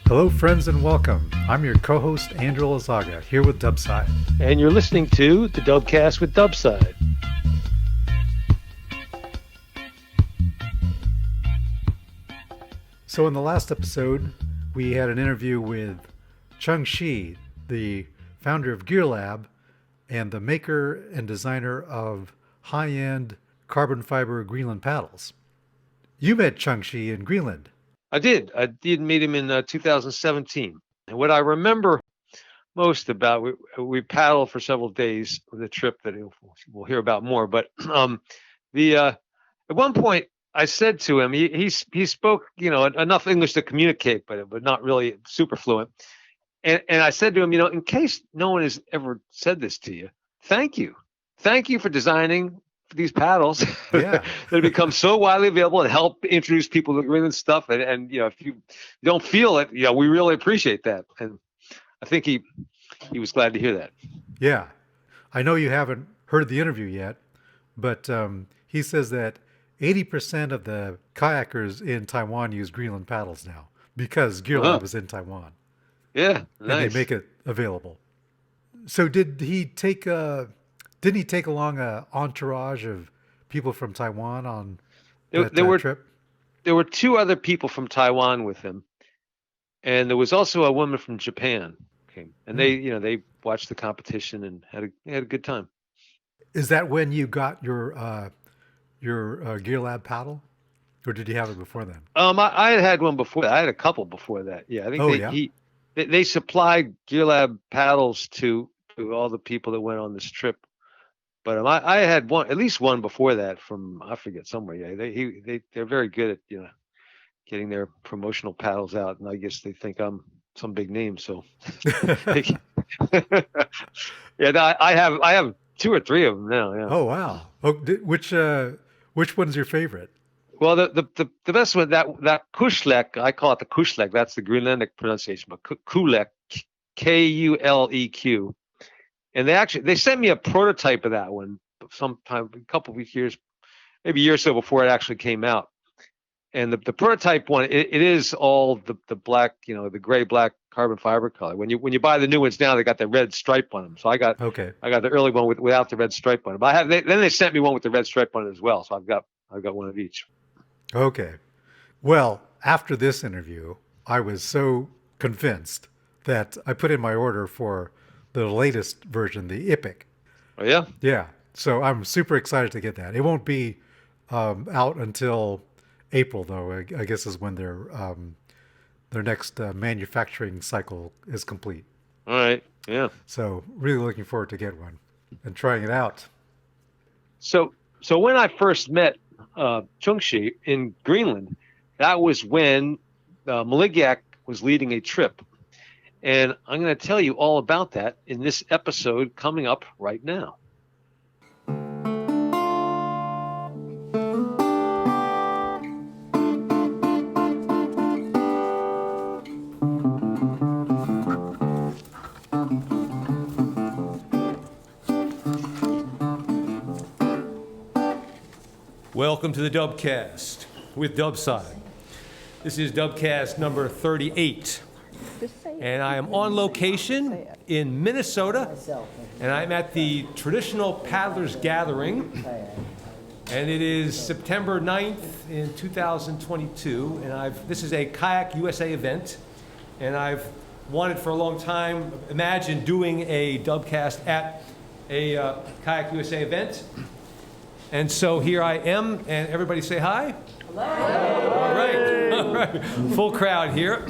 Hello, friends, and welcome. I'm your co-host, Andrew Lazaga, here with Dubside. And you're listening to the Dubcast with Dubside. So in the last episode, we had an interview with Chung Shi, the founder of Gear Lab and the maker and designer of high-end carbon fiber Greenland paddles. You met Chung Shi in Greenland. I did meet him in 2017. And what I remember most about, we paddled for several days with a trip that we'll hear about more. But at one point I said to him, he spoke enough English to communicate, but not really super fluent. And I said to him, in case no one has ever said this to you, thank you for designing these paddles that have become so widely available and help introduce people to Greenland stuff. And if you don't feel it, we really appreciate that. And I think he was glad to hear that. Yeah. I know you haven't heard the interview yet, but he says that 80% of the kayakers in Taiwan use Greenland paddles now because Gear Lab is in Taiwan. Yeah, nice. And they make it available. So didn't he take along an entourage of people from Taiwan on that trip? There were two other people from Taiwan with him, and there was also a woman from Japan came, and they watched the competition and had a good time. Is that when you got your Gear Lab paddle, or did you have it before then? I had one before that. I had a couple before that. Yeah, I think they supplied Gear Lab paddles to all the people that went on this trip. But I had at least one before that from, I forget, somewhere. Yeah, they're very good at getting their promotional paddles out, and I guess they think I'm some big name. So yeah, I have two or three of them now. Yeah. Oh wow! Which one's your favorite? Well, the best one, that Kuleq, I call it the Kuleq. That's the Greenlandic pronunciation, but Kuleq, Kuleq. And they sent me a prototype of that one sometime, a couple of years, maybe a year or so before it actually came out. And the prototype one, it is all the black, the gray black carbon fiber color. When you buy the new ones now, they got the red stripe on them. So I got the early one without the red stripe on it. But then they sent me one with the red stripe on it as well. So I've got one of each. Okay. Well, after this interview, I was so convinced that I put in my order for the latest version, the Epic. Oh, yeah? Yeah. So I'm super excited to get that. It won't be out until April, though, I guess is when their next manufacturing cycle is complete. All right. Yeah. So really looking forward to get one and trying it out. So when I first met Chung Shi in Greenland, that was when Maligiaq was leading a trip. And I'm going to tell you all about that in this episode coming up right now. Welcome to the Dubcast with Dubside. This is Dubcast number 38. And I am on location in Minnesota, and I'm at the Traditional Paddlers Gathering, and it is September 9th in 2022, and this is a Kayak USA event, and I've wanted for a long time, imagine doing a Dubcast at a Kayak USA event, and so here I am, and everybody say hi. Hello. All right, full crowd here.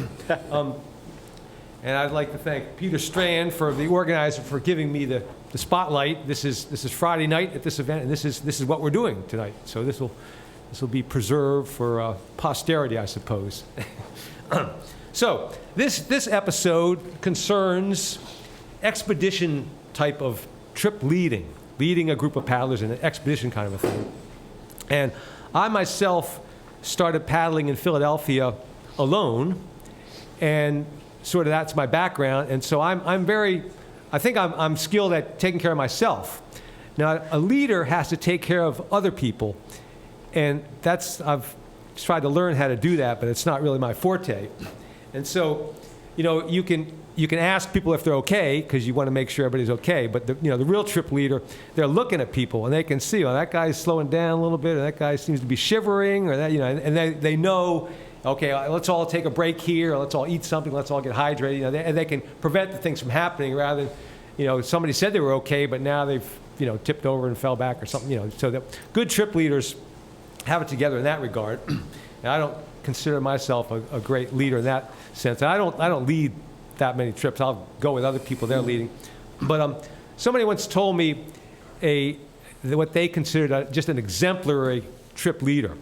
And I'd like to thank Peter Strand, for the organizer, for giving me the spotlight. This is Friday night at this event, and this is what we're doing tonight. So this will be preserved for posterity, I suppose. So this episode concerns expedition type of trip leading a group of paddlers in an expedition kind of a thing. And I myself started paddling in Philadelphia alone, and sort of that's my background, and so I think I'm skilled at taking care of myself. Now, a leader has to take care of other people, and I've tried to learn how to do that, but it's not really my forte. And so, you can ask people if they're okay because you want to make sure everybody's okay. But the real trip leader, they're looking at people and they can see, that guy's slowing down a little bit, or that guy seems to be shivering, or that, and they know, okay, let's all take a break here, or let's all eat something, let's all get hydrated. And they can prevent the things from happening rather than, somebody said they were okay, but now they've, tipped over and fell back or something. So that good trip leaders have it together in that regard. And I don't consider myself a great leader in that sense. And I don't lead that many trips. I'll go with other people they're leading. But somebody once told me what they considered just an exemplary trip leader.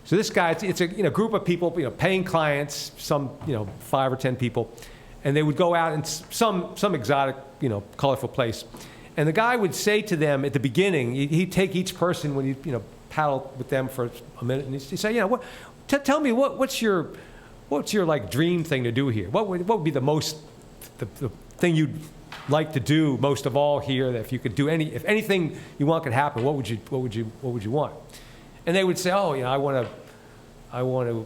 So this guy, it's a group of people, paying clients, some 5 or 10 people, and they would go out in some exotic, colorful place. And the guy would say to them at the beginning, he'd take each person when he'd paddle with them for a minute, and he'd say, tell me what's your like dream thing to do here? What would be the thing you'd like to do most of all here? That if you could do if anything you want could happen, what would you want? And they would say, I want to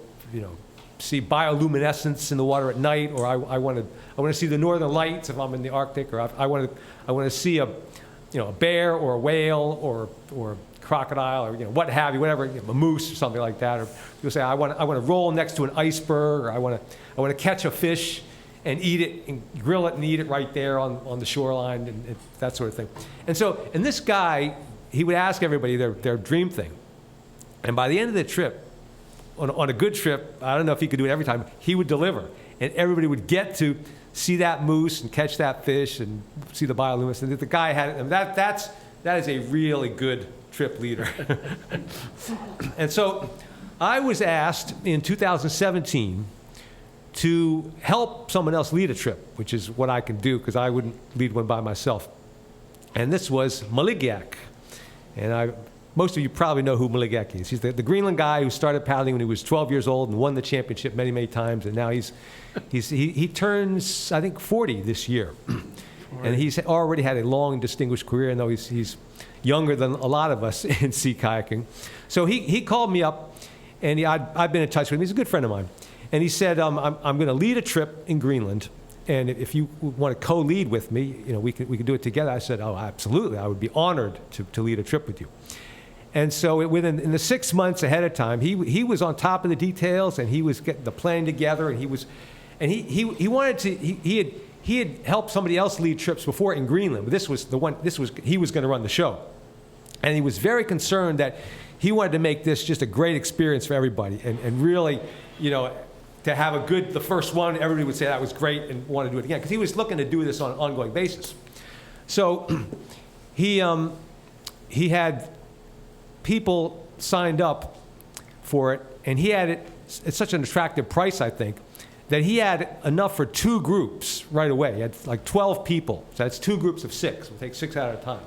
see bioluminescence in the water at night, or I want to see the northern lights if I'm in the Arctic, or I want to see a bear or a whale or crocodile, or what have you, whatever, a moose or something like that. Or you'll say, I want to roll next to an iceberg, or I want to catch a fish and eat it and grill it and eat it right there on the shoreline, and that sort of thing. And this guy, he would ask everybody their dream thing. And by the end of the trip, on a good trip, I don't know if he could do it every time, he would deliver. And everybody would get to see that moose and catch that fish and see the bioluminescence. And the guy had it. And that is a really good trip leader. And so I was asked in 2017 to help someone else lead a trip, which is what I can do because I wouldn't lead one by myself. And this was Maligiaq. And most of you probably know who Maligiaq is. He's the Greenland guy who started paddling when he was 12 years old and won the championship many, many times. And now he turns, I think, 40 this year. And he's already had a long, distinguished career, and though he's younger than a lot of us in sea kayaking. So he called me up, and I've been in touch with him. He's a good friend of mine. And he said, I'm going to lead a trip in Greenland, and if you want to co-lead with me, we could do it together. I said, oh, absolutely. I would be honored to lead a trip with you. And so in the 6 months ahead of time, he was on top of the details, and he was getting the plan together, and he had helped somebody else lead trips before in Greenland, but he was going to run the show. And he was very concerned that he wanted to make this just a great experience for everybody, and really, to have the first one, everybody would say that was great and want to do it again, because he was looking to do this on an ongoing basis. So he had people signed up for it, and he had it at such an attractive price, I think, that he had enough for 2 groups right away. He had like 12 people, so that's 2 groups of 6. We'll take 6 at a time.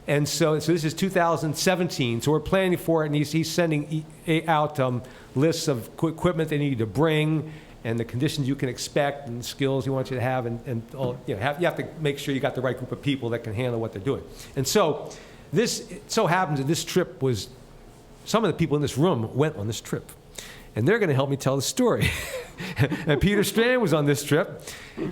And so this is 2017, so we're planning for it, and he's sending out lists of equipment they need to bring, and the conditions you can expect, and skills he wants you to have, and all, you have to make sure you got the right group of people that can handle what they're doing. And so it so happens that this trip was, some of the people in this room went on this trip. And they're going to help me tell the story. And Peter Strand was on this trip,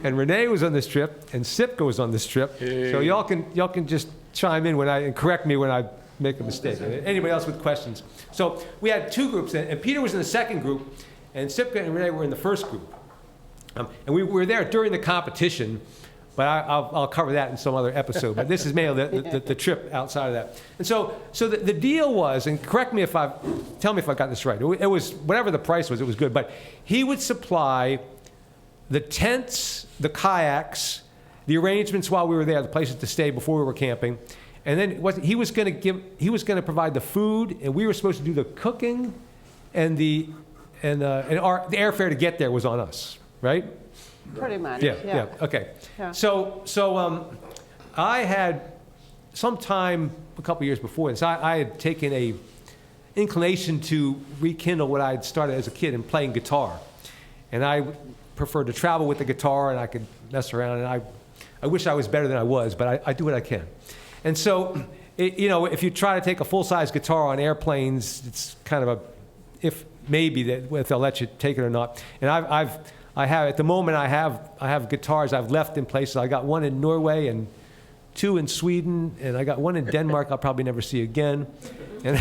and Renee was on this trip, and Sept was on this trip. Hey. So y'all can just chime in and correct me when I make a mistake. Anybody else with questions? So we had 2 groups, and Peter was in the second group, and Sept and Renee were in the first group. And we were there during the competition, but I'll cover that in some other episode. But this is mainly the trip outside of that. And so the deal was, and tell me if I got this right. It was whatever the price was, it was good. But he would supply the tents, the kayaks, the arrangements while we were there, the places to stay before we were camping, and then he was going to provide the food, and we were supposed to do the cooking, and the airfare to get there was on us, right? Pretty much. Yeah. Okay. Yeah. So I had sometime a couple years before this, I had taken a inclination to rekindle what I had started as a kid in playing guitar, and I preferred to travel with the guitar, and I could mess around, and I wish I was better than I was, but I do what I can. And so, if you try to take a full-size guitar on airplanes, it's kind of maybe that if they'll let you take it or not. And I have at the moment I have guitars I've left in places. I got one in Norway and 2 in Sweden, and I got one in Denmark I'll probably never see again. And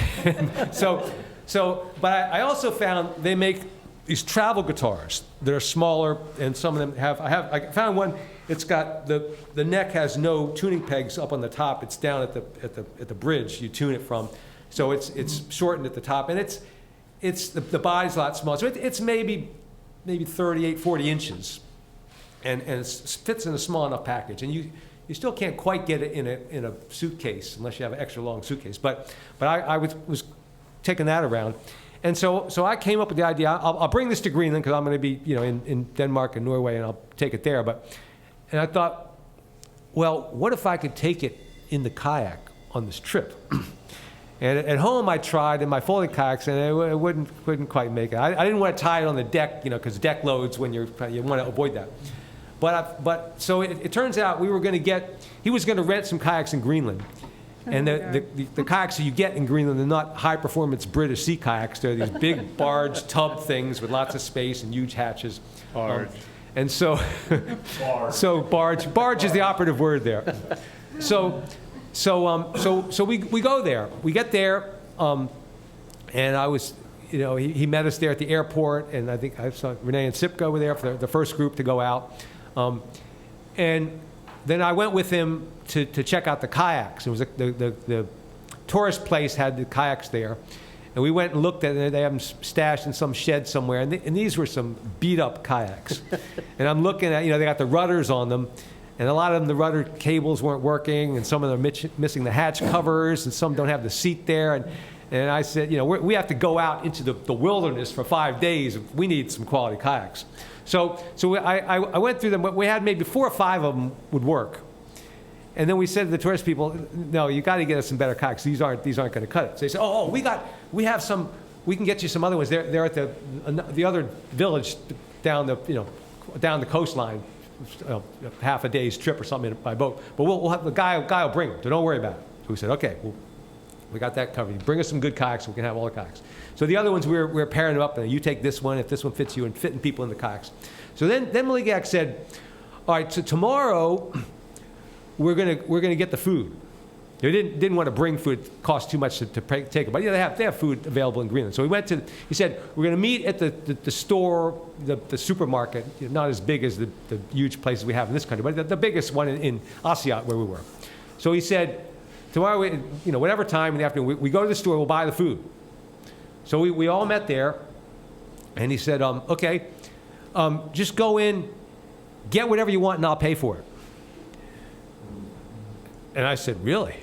but I also found they make these travel guitars that are smaller, and some of them I found one. It's got the neck has no tuning pegs up on the top. It's down at the bridge you tune it from, so it's shortened at the top, and it's the body's a lot smaller. So it's maybe 38, 40 inches, and it fits in a small enough package, and you still can't quite get it in a suitcase unless you have an extra long suitcase. But I was taking that around. And so I came up with the idea, I'll bring this to Greenland because I'm going to be in Denmark and Norway, and I'll take it there. And I thought, well, what if I could take it in the kayak on this trip? And at home I tried in my folding kayaks, and it wouldn't quite make it. I didn't want to tie it on the deck, because deck loads when you want to avoid that. But so it turns out he was going to rent some kayaks in Greenland. And the kayaks that you get in Greenland are not high-performance British sea kayaks. They're these big barge tub things with lots of space and huge hatches. Barge. And so, barge is the operative word there. So we go there. We get there, and I was, he met us there at the airport, and I think I saw Renee and Sept were there for the first group to go out. And then I went with him to check out the kayaks. It was the tourist place had the kayaks there, and we went and looked at it. They have them stashed in some shed somewhere, and these were some beat up kayaks. And I'm looking at, they got the rudders on them, and a lot of them the rudder cables weren't working, and some of them are missing the hatch covers, and some don't have the seat there. And I said, we have to go out into the wilderness for 5 days. We need some quality kayaks. So I went through them. We had maybe 4 or 5 of them would work. And then we said to the tourist people, no, you got to get us some better kayaks. These aren't going to cut it. So they said, we can get you some other ones. They're at the other village down the coastline, half a day's trip or something by boat. But we'll have the guy will bring them. So don't worry about it. So we said, okay, we got that covered. You bring us some good kayaks, we can have all the kayaks. So the other ones we're pairing them up, and you take this one if this one fits you, and fitting people in the kayaks. So then Maligiaq said, all right, so tomorrow we're gonna get the food. They didn't want to bring food; it cost too much to take it. But they have food available in Greenland. So we went to. He said we're going to meet at the store, the supermarket, not as big as the huge places we have in this country, but the biggest one in Asiat where we were. So he said tomorrow, whatever time in the afternoon, we go to the store, we'll buy the food. So we all met there, and he said, okay, just go in, get whatever you want, and I'll pay for it. And I said, really?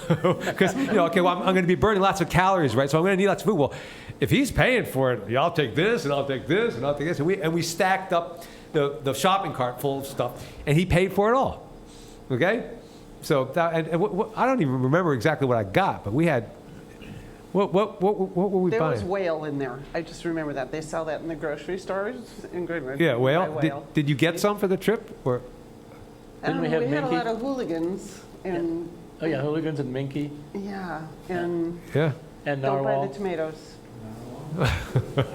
Because, okay, well, I'm going to be burning lots of calories, right? So I'm going to need lots of food. Well, if he's paying for it, I'll take this, and I'll take this, and I'll take this. And we stacked up the shopping cart full of stuff, and he paid for it all, okay? So I don't even remember exactly what I got, but we had, what were we buying? There was whale in there. I just remember that. They sell that in the grocery stores in Greenland. Yeah, whale. Did you get some for the trip? Or? Didn't we have had a Minky? lot of hooligans. And Oh yeah, hooligans and Minky yeah, and and don't buy narwhal. the tomatoes.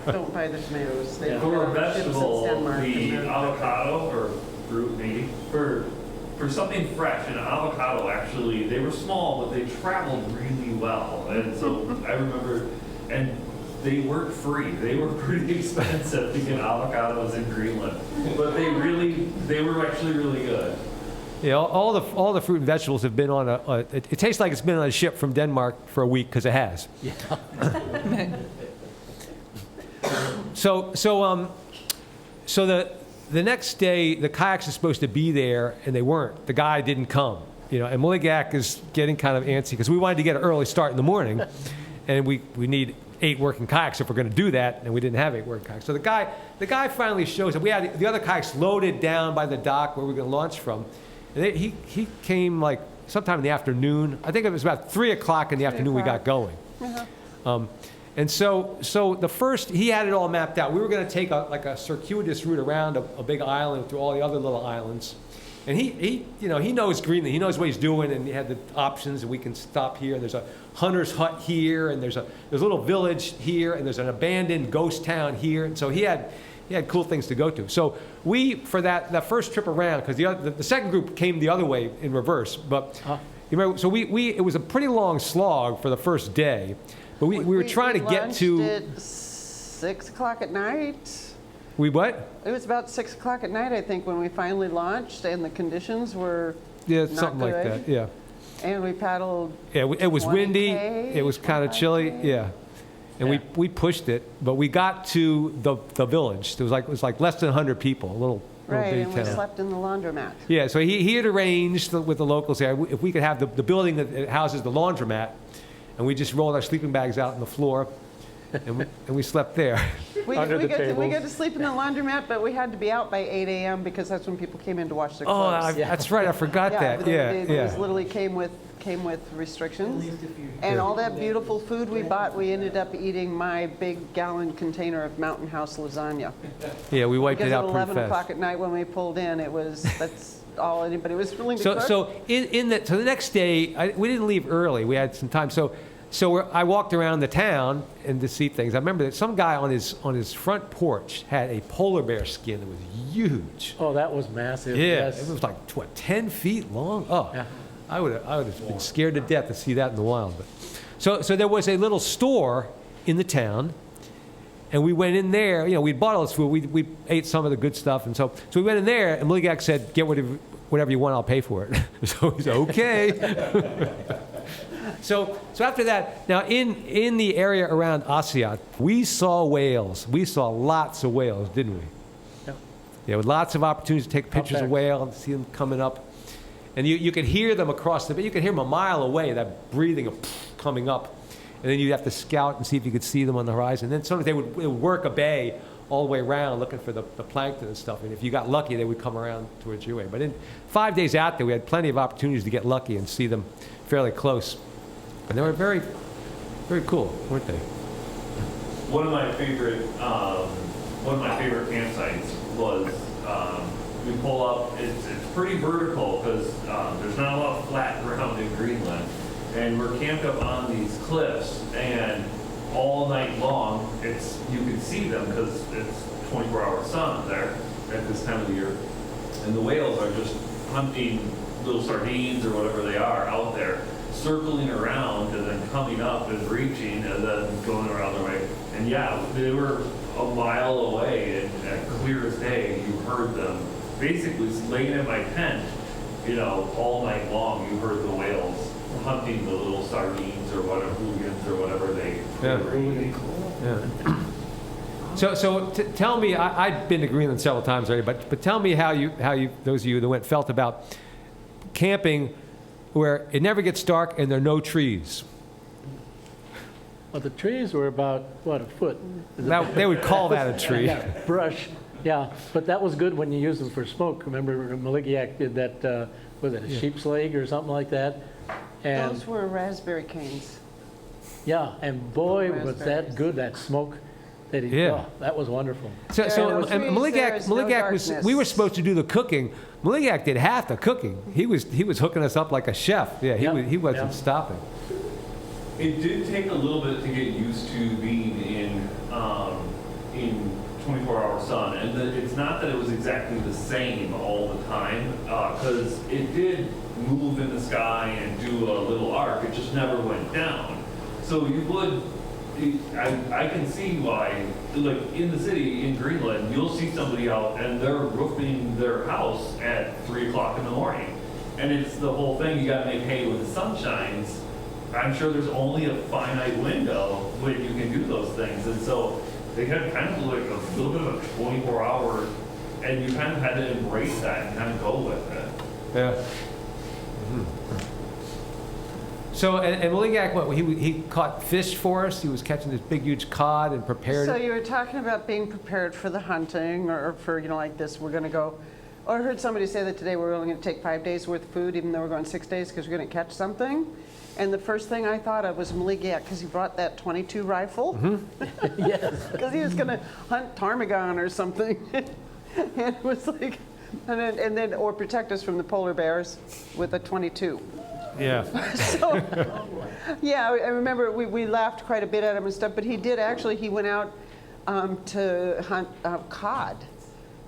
Don't buy the tomatoes. They For a have chips in vegetable, Denmark, the and they're- avocado or fruit maybe for something fresh, an avocado actually they were small but they traveled really well, and so I remember, and they weren't free. They were pretty expensive to get avocados in Greenland, but they were actually really good. Yeah, all the fruit and vegetables have been on it tastes like it's been on a ship from Denmark for a week because it has. Yeah. So the next day the kayaks are supposed to be there and they weren't. The guy didn't come. And Maligiaq is getting kind of antsy because we wanted to get an early start in the morning, and we need 8 working kayaks if we're going to do that, and we didn't have 8 working kayaks. So the guy finally shows up. We had the other kayaks loaded down by the dock where we were going to launch from. And he came like sometime in the afternoon. I think it was about 3 o'clock in the afternoon we got going. And so the first, he had it all mapped out. We were going to take a circuitous route around a big island through all the other little islands. And he knows Greenland. He knows what he's doing, and he had the options, and we can stop here. And there's a hunter's hut here, and there's a little village here, and there's an abandoned ghost town here. And so he had cool things to go to. So we, for that first trip around, because the second group came the other way in reverse, but you remember, so it was a pretty long slog for the first day, but we were trying to get to. At 6 o'clock at night. We what? It was about 6 o'clock at night, I think, when we finally launched, and the conditions were not something like good. that. Yeah. And we paddled. Yeah, it was windy. 20K, It was kind of chilly. 25K. Yeah. And we pushed it, but we got to the village. It was like less than 100 people, a little Right, bitty and we town. slept in the laundromat. Yeah, so he had arranged with the locals there if we could have the building that houses the laundromat, and we just rolled our sleeping bags out on the floor, and we slept there. We Under the got tables. to sleep in the laundromat, but we had to be out by 8 a.m. because that's when people came in to wash their clothes. That's right. I forgot that. but it Yeah. was literally came with restrictions. And all that beautiful food we bought, we ended up eating my big gallon container of Mountain House lasagna. Yeah, we wiped Because it at out pretty 11 o'clock fast. at night when we pulled in, that's all anybody was willing to So cook. so the next day, we didn't leave early. We had some time. So I walked around the town and to see things. I remember that some guy on his front porch had a polar bear skin that was huge. Oh, that was massive. Yeah, Yes. it was like 10 feet long. Oh, Yeah. I would have been scared to death to see that in the wild. But so there was a little store in the town, and we went in there. We bought all this food. We ate some of the good stuff, and so we went in there. And Maligiaq said, "Get whatever you want. I'll pay for it." So he said, "Okay." So after that, now in the area around Asiat, we saw whales. We saw lots of whales, didn't we? Yeah. Yeah, with lots of opportunities to take pictures of there. whale and see them coming up. And you could hear them across you could hear them a mile away, that breathing of coming up. And then you'd have to scout and see if you could see them on the horizon. And then sometimes they would work a bay all the way around looking for the plankton and stuff. And if you got lucky, they would come around towards your way. But in 5 days out there, we had plenty of opportunities to get lucky and see them fairly close. And they were very, very cool, weren't they? One of my favorite campsites was we pull up. It's pretty vertical because there's not a lot of flat ground in Greenland, and we're camped up on these cliffs. And all night long, you can see them because it's 24-hour sun there at this time of the year, and the whales are just hunting little sardines or whatever they are out there, circling around and then coming up and reaching and then going around their way. And yeah, they were a mile away, and at clear as day, you heard them basically laying in my tent, all night long. You heard the whales hunting the little sardines or whatever, hooligans or whatever they were eating. Yeah. So tell me, I've been to Greenland several times already, but tell me how you those of you that went felt about camping where it never gets dark and there are no trees. Well, the trees were about, a foot? Now, they would call that a tree. Yeah, brush, yeah. But that was good when you used them for smoke. Remember Maligiaq did that, was it a sheep's leg or something like that? And Those were raspberry canes. yeah, and boy, was that Raspberries. good, that smoke that he, Yeah. that was wonderful. So no trees, there is no Maligiaq was. darkness. We were supposed to do the cooking. Maligiaq did half the cooking. He was hooking us up like a chef. Yeah, he wasn't stopping. It did take a little bit to get used to being in 24-hour sun, and it's not that it was exactly the same all the time, because it did move in the sky and do a little arc. It just never went down. So you would, I can see why, like in the city in Greenland, you'll see somebody out and they're roofing their house at 3 o'clock in the morning, and it's the whole thing. You got to make hay when the sun shines. I'm sure there's only a finite window when you can do those things. And so they had kind of like a little bit of a 24-hour, and you kind of had to embrace that and kind of go with it. Yeah. So, and Maligiaq, what, he caught fish for us? He was catching this big, huge cod and prepared So it? you were talking about being prepared for the hunting or for, like this, we're going to go. Or I heard somebody say that today we're only going to take 5 days worth of food, even though we're going 6 days because we're going to catch something. And the first thing I thought of was Maligiaq because he brought that .22 rifle. Yes. Because he was going to hunt ptarmigan or something. And it was like, And then, or protect us from the polar bears with a 22. Yeah. So, yeah, I remember we laughed quite a bit at him and stuff, but he went out to hunt cod,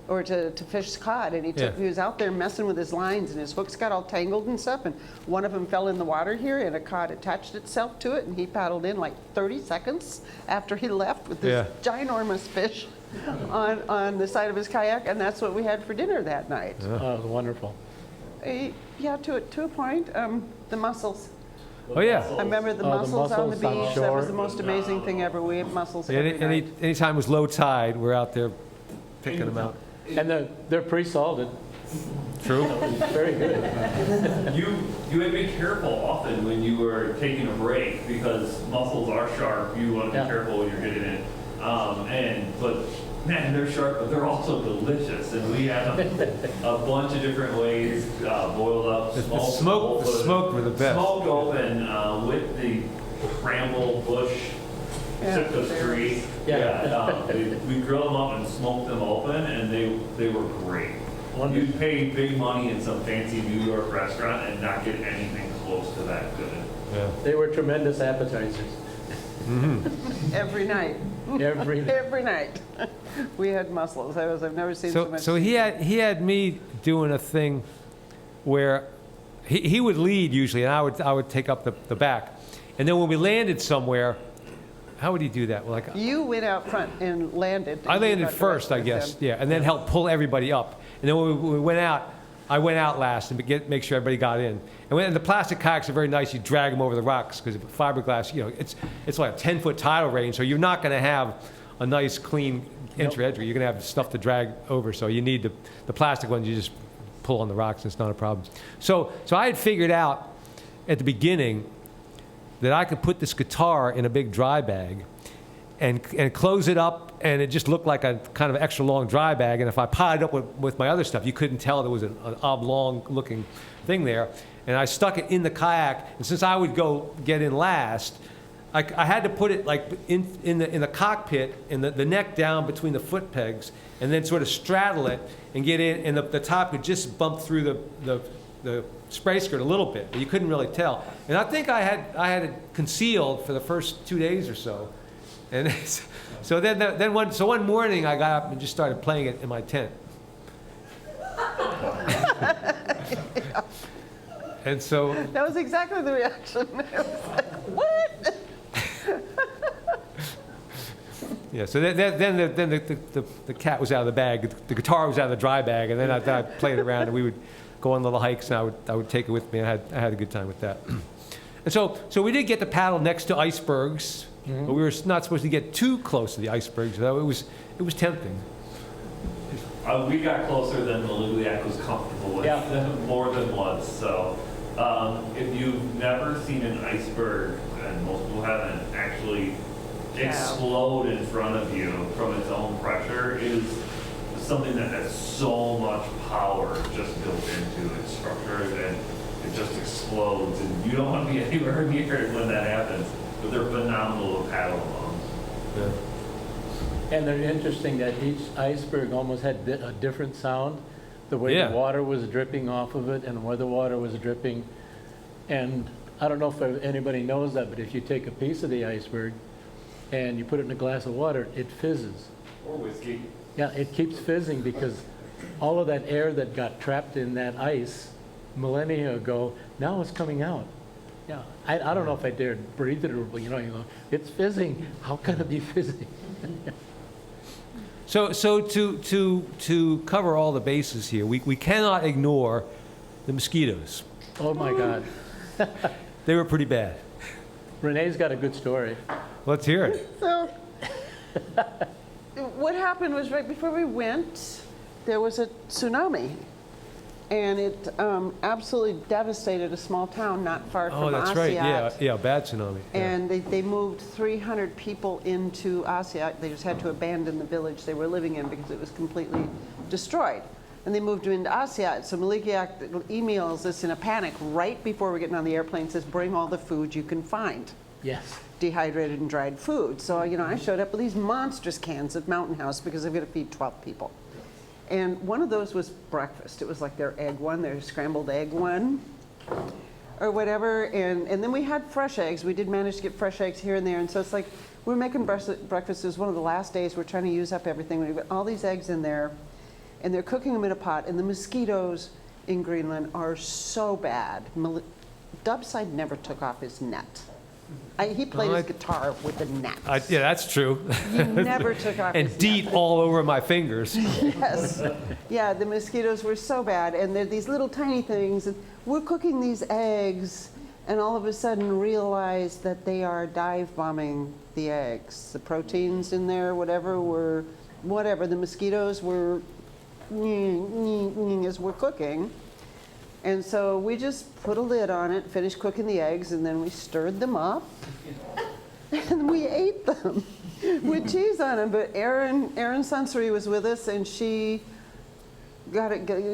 or to fish cod, and he was out there messing with his lines, and his hooks got all tangled and stuff, and one of them fell in the water here, and a cod attached itself to it, and he paddled in like 30 seconds after he left with this ginormous fish on the side of his kayak, and that's what we had for dinner that night. Oh, wonderful. Yeah, to a point. The mussels. Oh, yeah. I remember the mussels on the mussels on beach. shore. That was the most amazing thing ever. We ate mussels every night. Anytime it was low tide, we're out there picking them out. And they're pre-salted. True. Very good. You had to be careful often when you were taking a break because mussels are sharp. You want to be careful when you're getting in. But man, they're sharp, but they're also delicious. And we had a bunch of different ways, boiled up, smoked were the best. Smoked open with the bramble bush citrus tree. We grilled them up and smoked them open, and they were great. You'd pay big money in some fancy New York restaurant and not get anything close to that good. Yeah. They were tremendous appetizers. Every night. Every night. We had mussels. I've never seen so much. So he had me doing a thing where he would lead usually, and I would take up the back. And then when we landed somewhere, how would he do that? Well, like you went out front and landed. I landed first, I guess, and then helped pull everybody up. And then when we went out, I went out last and make sure everybody got in. And the plastic kayaks are very nice. You drag them over the rocks because fiberglass, it's like a 10-foot tidal range, so you're not going to have a nice, clean entry. You're going to have stuff to drag over, so you need the plastic ones. You just pull on the rocks, and it's not a problem. So I had figured out at the beginning that I could put this guitar in a big dry bag and close it up, and it just looked like a kind of extra long dry bag. And if I piled it up with my other stuff, you couldn't tell there was an oblong looking thing there. And I stuck it in the kayak, and since I would go get in last, I had to put it like in the cockpit, in the neck down between the foot pegs, and then sort of straddle it and get in, and the top could just bump through the spray skirt a little bit, but you couldn't really tell. And I think I had it concealed for the first 2 days or so. And so then one morning I got up and just started playing it in my tent. And so that was exactly the reaction. It was like, what? Yeah. So then the cat was out of the bag, the guitar was out of the dry bag, and then I played it around, and we would go on little hikes, and I would take it with me. And I had a good time with that. And so we did get to paddle next to icebergs. Mm-hmm. But we were not supposed to get too close to the icebergs, though. It was tempting. We got closer than Maligiaq was comfortable with, more than once. So if you've never seen an iceberg, and most people haven't, actually explode in front of you from its own pressure, is something that has so much power just built into its structure, and it just explodes, and you don't want to be anywhere near it when that happens. But they're phenomenal to paddle along. Yeah. And they're interesting that each iceberg almost had a different sound. The way the water was dripping off of it and where the water was dripping. And I don't know if anybody knows that, but if you take a piece of the iceberg and you put it in a glass of water, it fizzes. Or whiskey. Yeah, it keeps fizzing because all of that air that got trapped in that ice millennia ago, now it's coming out. Yeah, I don't know if I dared breathe it, or it's fizzing. How can it be fizzing? So to cover all the bases here, we cannot ignore the mosquitoes. Oh my God, they were pretty bad. Renee's got a good story. Let's hear it. So what happened was right before we went, there was a tsunami. And it absolutely devastated a small town not far from Aasiaat. Oh, that's right. Yeah, bad tsunami. And they moved 300 people into Aasiaat. They just had to abandon the village they were living in because it was completely destroyed. And they moved them into Aasiaat. So Maligiaq emails us in a panic right before we're getting on the airplane, says, bring all the food you can find. Yes. Dehydrated and dried food. So, I showed up with these monstrous cans of Mountain House because I've got to feed 12 people. And one of those was breakfast. It was like their egg one, their scrambled egg one, or whatever. And then we had fresh eggs. We did manage to get fresh eggs here and there. And so it's like we're making breakfast. It was one of the last days. We're trying to use up everything. We've got all these eggs in there, and they're cooking them in a pot. And the mosquitoes in Greenland are so bad. Dubside never took off his net. He played his guitar with the net. Yeah, that's true. He never took off And his DEET net. all over my fingers. Yes. Yeah, the mosquitoes were so bad. And they're these little tiny things. And we're cooking these eggs, and all of a sudden realize that they are dive bombing the eggs. The proteins in there, whatever. The mosquitoes were as we're cooking. And so we just put a lid on it, finished cooking the eggs, and then we stirred them up, and we ate them with cheese on them. But Erin Sunsary was with us, and she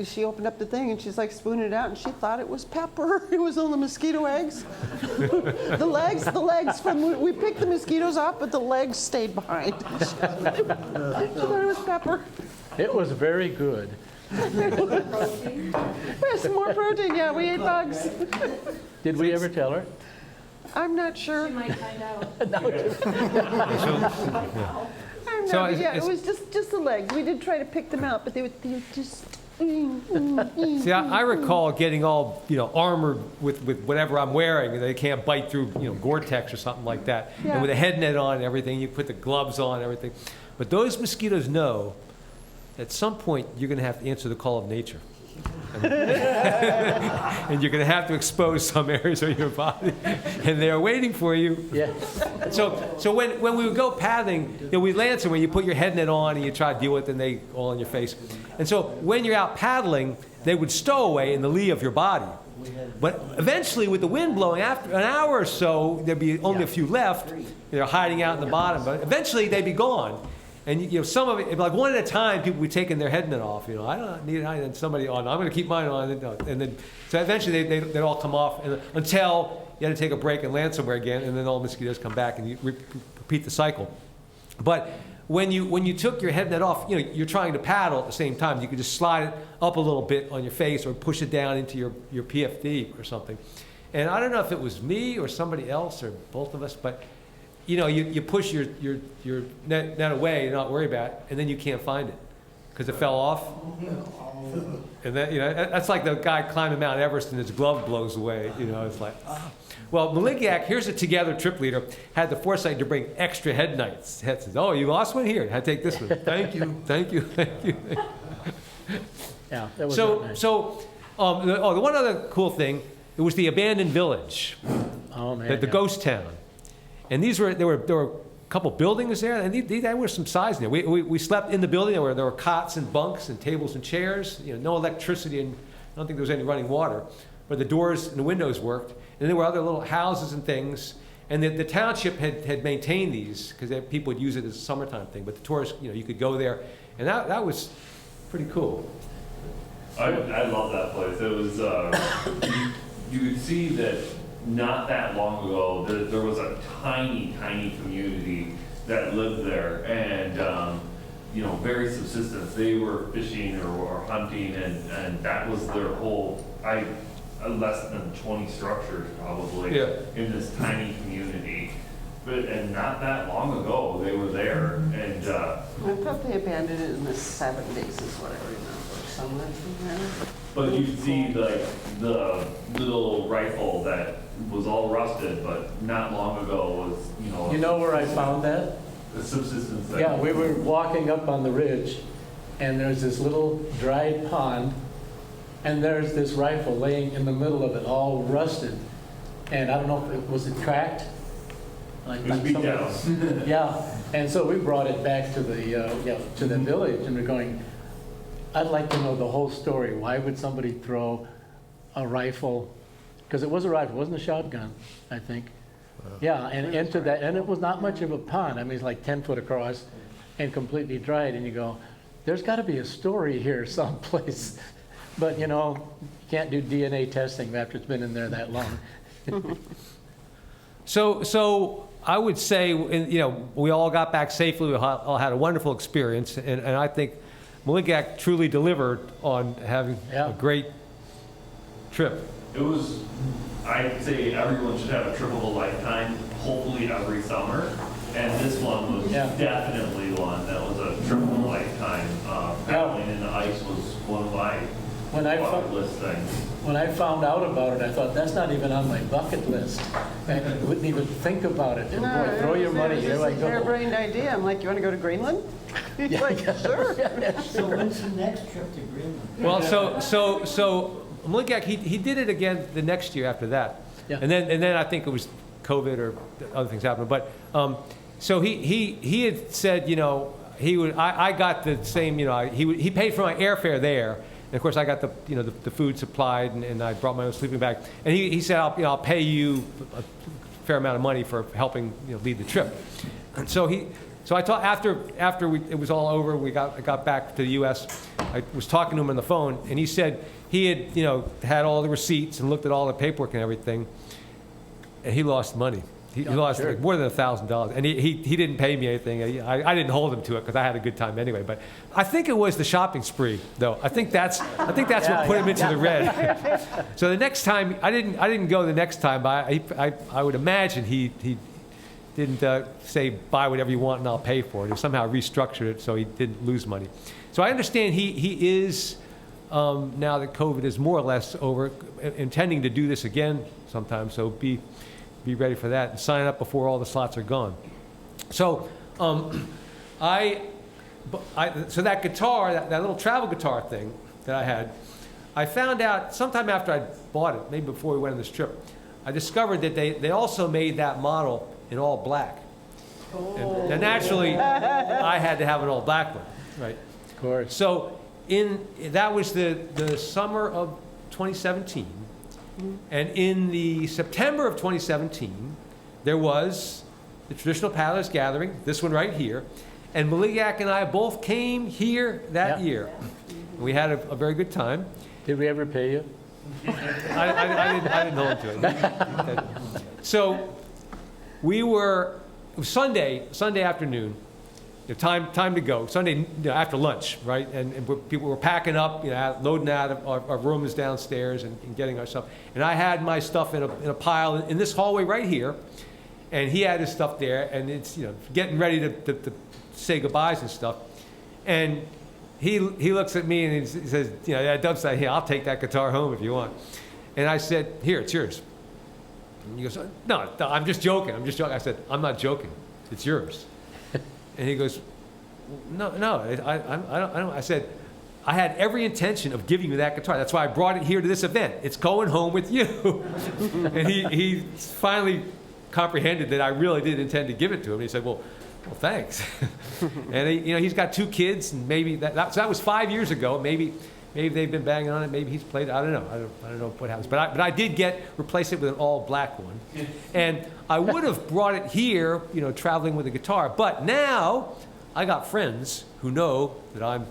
she opened up the thing, and she's like spooning it out, and she thought it was pepper. It was on the mosquito eggs. The legs we picked the mosquitoes off, but the legs stayed behind. She thought it was pepper. It was very good. There's more protein. Yeah, we ate bugs. Did we ever tell her? I'm not sure. You might find out. It was just the legs. We did try to pick them out, but they were just. See, I recall getting all armored with whatever I'm wearing, and they can't bite through Gore-Tex or something like that, Yeah. and with a head net on and everything. You put the gloves on and everything, but those mosquitoes know at some point you're going to have to answer the call of nature. And you're going to have to expose some areas of your body, and they're waiting for you. Yeah. So when we would go paddling, we land somewhere, you put your head net on and you try to deal with it, and they all in your face. And so when you're out paddling, they would stow away in the lee of your body. But eventually, with the wind blowing, after an hour or so, there'd be only a few left. They're hiding out in the bottom, but eventually they'd be gone. And some of it, like one at a time, people would be taking their head net off. I don't need it. And somebody, I'm going to keep mine on. And then, so eventually they'd all come off until you had to take a break and land somewhere again. And then all the mosquitoes come back, and you repeat the cycle. But when you took your head net off, you're trying to paddle at the same time. You could just slide it up a little bit on your face, or push it down into your PFD or something. And I don't know if it was me or somebody else or both of us, but you push your net away and not worry about it, and then you can't find it because it fell off. And then that's like the guy climbing Mount Everest and his glove blows away. It's like, oh. Well, Maligiaq, here's a Together trip leader, had the foresight to bring extra head nets. Head says, "Oh, you lost one here. I take this one. Thank you, thank you, thank you." Yeah, that was nice. The one other cool thing, it was the abandoned village, Oh man, the ghost town. And there were a couple buildings there, and there was some size in there. We slept in the building. There were cots and bunks and tables and chairs. No electricity, and I don't think there was any running water, but the doors and the windows worked. And there were other little houses and things. And the township had maintained these because people would use it as a summertime thing. But the tourists, you could go there, and that was pretty cool. I love that place. It was you could see that. Not that long ago, there was a tiny community that lived there, and very subsistence. They were fishing or hunting, and that was their whole. Less than 20 structures probably in this tiny community, and not that long ago they were there, and I thought they abandoned it in the 70s, is what I remember. Somewhere from there. but you see like the little rifle that was all rusted, but not long ago was You know where I found that? a subsistence thing. Yeah, we were walking up on the ridge, and there's this little dried pond, and there's this rifle laying in the middle of it, all rusted. And I don't know if was it cracked? It was beat down. Yeah, and so we brought it back to the village, and we're going, I'd like to know the whole story. Why would somebody throw a rifle? Because it was a rifle, it wasn't a shotgun, I think. Yeah, and into that, and it was not much of a pond. I mean, it's like 10 foot across and completely dried. And you go, there's got to be a story here someplace. But you can't do DNA testing after it's been in there that long. So I would say, we all got back safely. We all had a wonderful experience, and I think Maligiaq truly delivered on having Yeah. a great trip. It was, I'd say everyone should have a trip of a lifetime, hopefully every summer. And this one was Yeah. definitely one that was a trip of a lifetime. Paddling in the ice was one of my When I bucket fo- list things. When I found out about it, I thought, that's not even on my bucket list. I wouldn't even think about it. And boy, throw your money, here I It's a go. harebrained idea. I'm like, you want to go to Greenland? He's like, sure. So when's the next trip to Greenland? Well, so Maligiaq, he did it again the next year after that. Yeah. And then I think it was COVID or other things happened. But so he had said, you know, I got the same, you know, he paid for my airfare there. And of course I got the food supplied and I brought my own sleeping bag. And he said, I'll pay you a fair amount of money for helping, you know, lead the trip. And so I thought after it was all over, I got back to the U.S. I was talking to him on the phone, and he said he had, you know, had all the receipts and looked at all the paperwork and everything, and he lost money. He lost sure. like more than $1,000, and he didn't pay me anything. I didn't hold him to it because I had a good time anyway. But I think it was the shopping spree, though. I think that's what put him into the red. So the next time I didn't go the next time, but I would imagine he didn't say buy whatever you want and I'll pay for it. He somehow restructured it so he didn't lose money. So I understand he is now that COVID is more or less over, intending to do this again sometime. So be ready for that and sign up before all the slots are gone. So so that guitar, that little travel guitar thing that I had, I found out sometime after I bought it, maybe before we went on this trip, I discovered that they also made that model in all black. And naturally, I had to have an all black one, right? Of course. So that was the summer of 2017. And in the September of 2017, there was the traditional paddlers gathering, this one right here. And Maligiaq and I both came here that year. We had a very good time. Did we ever pay you? I didn't hold to it. So it was Sunday afternoon, time to go. Sunday after lunch, right? And people were packing up, loading out of our rooms downstairs and getting our stuff. And I had my stuff in a pile in this hallway right here, and he had his stuff there, and it's getting ready to say goodbyes and stuff. And he looks at me and he says, Dubside, here, I'll take that guitar home if you want. And I said, here, it's yours. And he goes, no, I'm just joking. I said, I'm not joking. It's yours. And he goes, no, I don't. I said, I had every intention of giving you that guitar. That's why I brought it here to this event. It's going home with you. And he finally comprehended that I really did intend to give it to him. He said, well, thanks. And he's got 2 kids, and maybe so that was 5 years ago. Maybe they've been banging on it. Maybe he's played it. I don't know. I don't know what happens. But I did replace it with an all black one. And I would have brought it here, traveling with a guitar. But now I got friends who know that I'm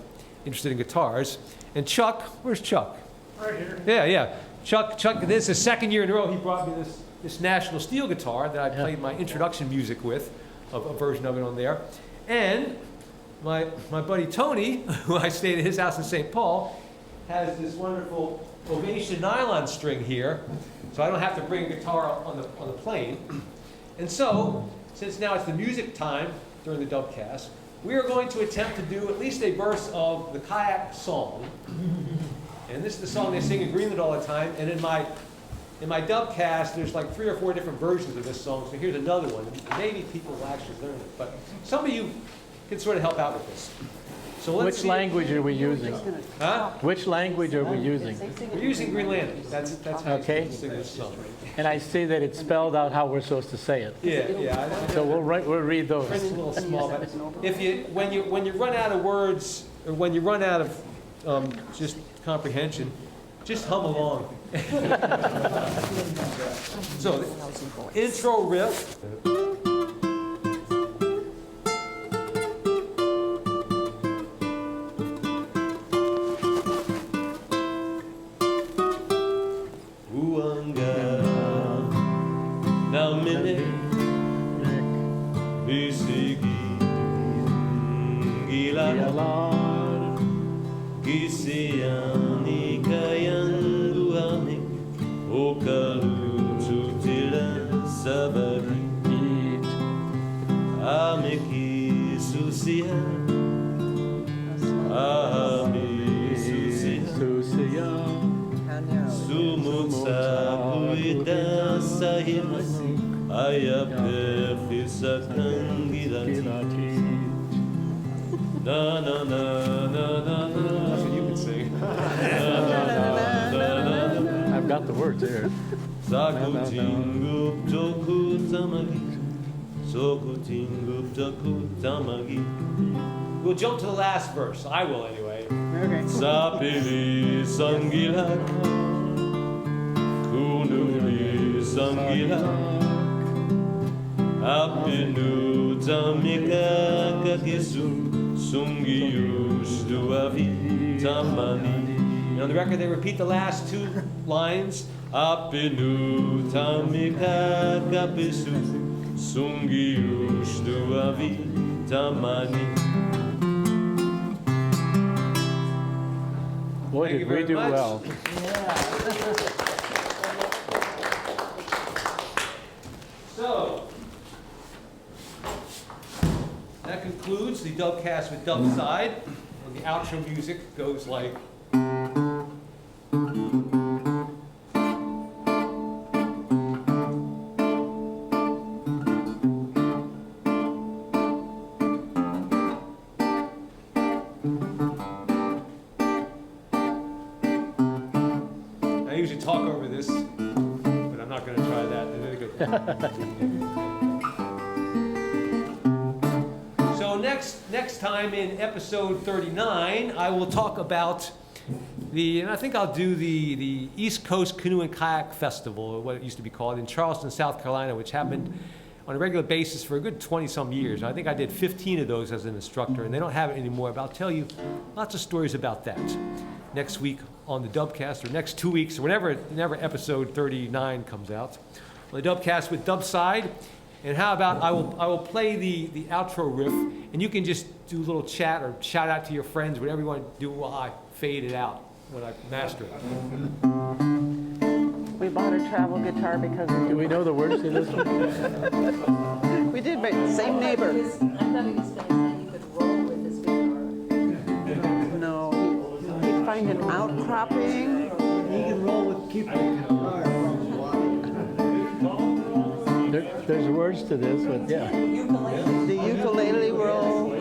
interested in guitars. And Chuck, where's Chuck? Right here. Yeah. Chuck, this is the second year in a row he brought me this National Steel guitar that I played my introduction music with, a version of it on there. And my buddy Tony, who I stayed at his house in St. Paul, has this wonderful Ovation nylon string here, so I don't have to bring a guitar on the plane. And so, since now it's the music time during the Dubcast, we are going to attempt to do at least a verse of the Kayak song. And this is the song they sing in Greenland all the time. And in my Dubcast, there's like 3 or 4 different versions of this song. So here's another one. Maybe people will actually learn it, but some of you can sort of help out with this. So let's Which language are we using? Huh? Which language are we using? We're using Greenland. That's how Okay. you sing this song. And I see that it's spelled out how we're supposed to say it. Yeah. So we'll read those. It's a little small, but when you run out of words, or when you run out of just comprehension, just hum along. So, the intro riff. Kisiani kayangu ame Okalu tutila sabari Ame kisusia Ame susia Sumutsa kuida sahima Ayape fisakangilati Na na na na na na. That's what you can sing. I've got the words there. Sakutingup toku tamagi. Sokutingup toku tamagi. We'll jump to the last verse. I will anyway. Okay. Sapili sangilak. Kunuli sangilak. Apinu tamika kakisu. Sungius duavi tamani. And on the record, they repeat the last two lines. Apinu tamika kapisu. Sungius duavi tamani. Boy, Thank you did we very do much. well. So, that concludes the Dubcast with Dubside. And the outro music goes like. I usually talk over this, but I'm not going to try that. So next time in episode 39, I will talk about and I think I'll do the East Coast Canoe and Kayak Festival, or what it used to be called, in Charleston, South Carolina, which happened on a regular basis for a good 20-some years. I think I did 15 of those as an instructor, and they don't have it anymore, but I'll tell you lots of stories about that next week on the Dubcast, or next 2 weeks, or whenever episode 39 comes out. On the Dubcast with Dubside. And how about I will play the outro riff, and you can just do a little chat or shout out to your friends, whatever you want to do while I fade it out when I master it. We bought a travel guitar because of Do we know the words to this one? We did, but same neighbor. I thought he was going to say you could roll with his guitar. No, he'd find an outcropping. He can roll with keeping the guitar from There's words to this, but yeah. The ukulele roll.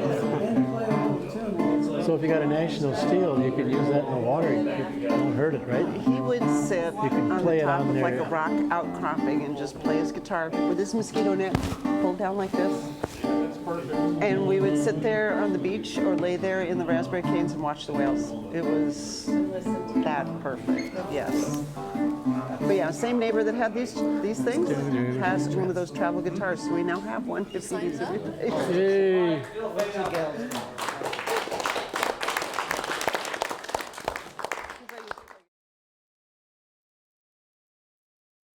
So if you got a national steel, you could use that in the water. You don't hurt it, right? He would sit You can on play the it top on of there. like a rock outcropping and just play his guitar with his mosquito net pulled down like this. And we would sit there on the beach or lay there in the raspberry canes and watch the whales. It was that perfect, yes. But yeah, same neighbor that had these things has one of those travel guitars. So we now have one if he needs it replaced. Hey. There you go.